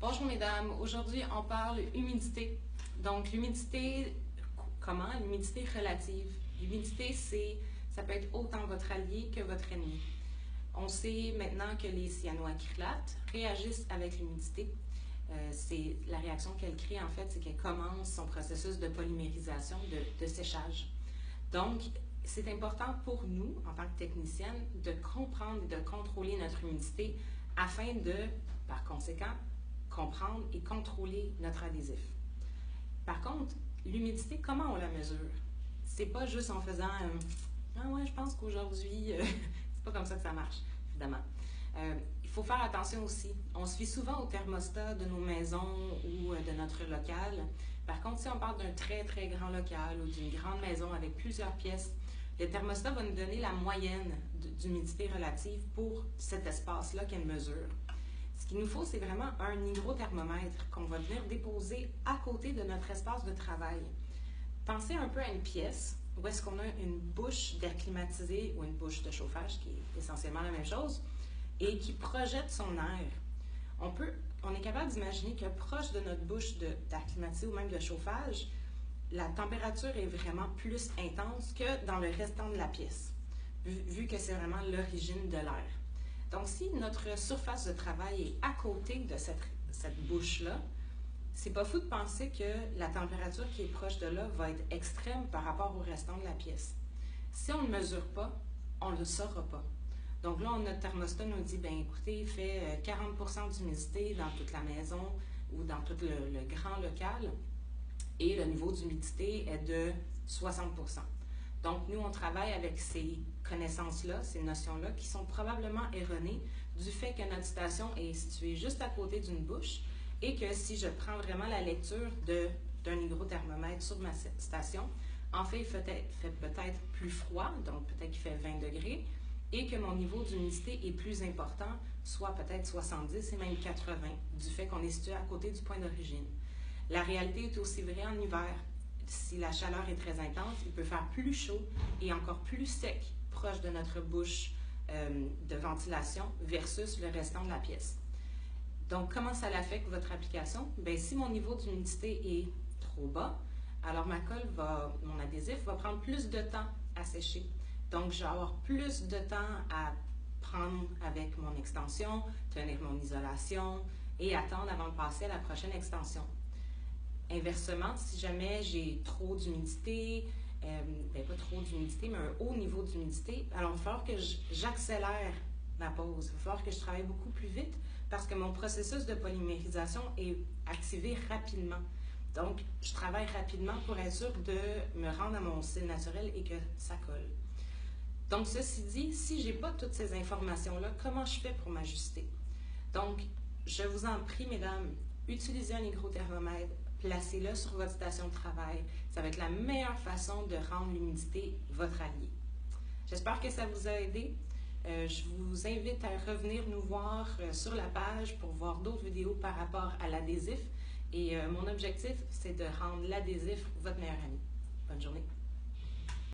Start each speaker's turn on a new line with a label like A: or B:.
A: Bonjour mesdames, aujourd'hui on parle humidité. Donc l'humidité, comment? L'humidité relative. L'humidité, ça peut être autant votre allié que votre ennemi. On sait maintenant que les cyanoacrylates réagissent avec l'humidité. C'est la réaction qu'elle crée en fait, c'est qu'elle commence son processus de polymérisation, de séchage. Donc, c'est important pour nous, en tant que techniciennes, de comprendre et de contrôler notre humidité afin de, par conséquent, comprendre et contrôler notre adhésif. Par contre, l'humidité, comment on la mesure? C'est pas juste en faisant ah ouais, je pense qu'aujourd'hui, c'est pas comme ça que ça marche, évidemment. Il faut faire attention aussi. On se fie souvent au thermostat de nos maisons ou de notre local. Par contre, si on parle d'un très, très grand local ou d'une grande maison avec plusieurs pièces, le thermostat va nous donner la moyenne d'humidité relative pour cet espace-là qu'elle mesure. Ce qu'il nous faut, c'est vraiment un hygrothermomètre qu'on va venir déposer à côté de notre espace de travail. Pensez un peu à une pièce où est-ce qu'on a une bouche d'air climatisé ou une bouche de chauffage, qui est essentiellement la même chose, et qui projette son air. On est capable d'imaginer que proche de notre bouche d'air climatisé ou même de chauffage, la température est vraiment plus intense que dans le restant de la pièce, vu que c'est vraiment l'origine de l'air. Donc, si notre surface de travail est à côté de cette bouche-là, c'est pas fou de penser que la température qui est proche de là va être extrême par rapport au restant de la pièce. Si on ne mesure pas, on ne le saura pas. Donc là, notre thermostat nous dit, bien écoutez, il fait 40% d'humidité dans toute la maison ou dans tout le grand local et le niveau d'humidité est de 60%. Donc nous, on travaille avec ces connaissances-là, ces notions-là qui sont probablement erronées du fait que notre station est située juste à côté d'une bouche et que si je prends vraiment la lecture d'un hygrothermomètre sur ma station, en fait, il fait peut-être plus froid, donc peut-être qu'il fait 20 degrés, et que mon niveau d'humidité est plus important, soit peut-être 70 et même 80, du fait qu'on est situé à côté du point d'origine. La réalité est aussi vraie en hiver. Si la chaleur est très intense, il peut faire plus chaud et encore plus sec proche de notre bouche de ventilation versus le restant de la pièce. Donc, comment ça affecte votre application? Bien, si mon niveau d'humidité est trop bas, alors mon adhésif va prendre plus de temps à sécher. Donc, je vais avoir plus de temps à prendre avec mon extension, tenir mon isolation et attendre avant de passer à la prochaine extension. Inversement, si jamais j'ai trop d'humidité, pas trop d'humidité, mais un haut niveau d'humidité, alors il va falloir que j'accélère ma pause. Il va falloir que je travaille beaucoup plus vite parce que mon processus de polymérisation est activé rapidement. Donc, je travaille rapidement pour être sûr de me rendre à mon style naturel et que ça colle. Donc, ceci dit, si je n'ai pas toutes ces informations-là, comment je fais pour m'ajuster? Donc, je vous en prie, mesdames, utilisez un hygrothermomètre, placez-le sur votre station de travail. Ça va être la meilleure façon de rendre l'humidité votre allié. J'espère que ça vous a aidé. Je vous invite à revenir nous voir sur la page pour voir d'autres vidéos par rapport à l'adhésif. Et mon objectif, c'est de rendre l'adhésif votre meilleur ami. Bonne journée.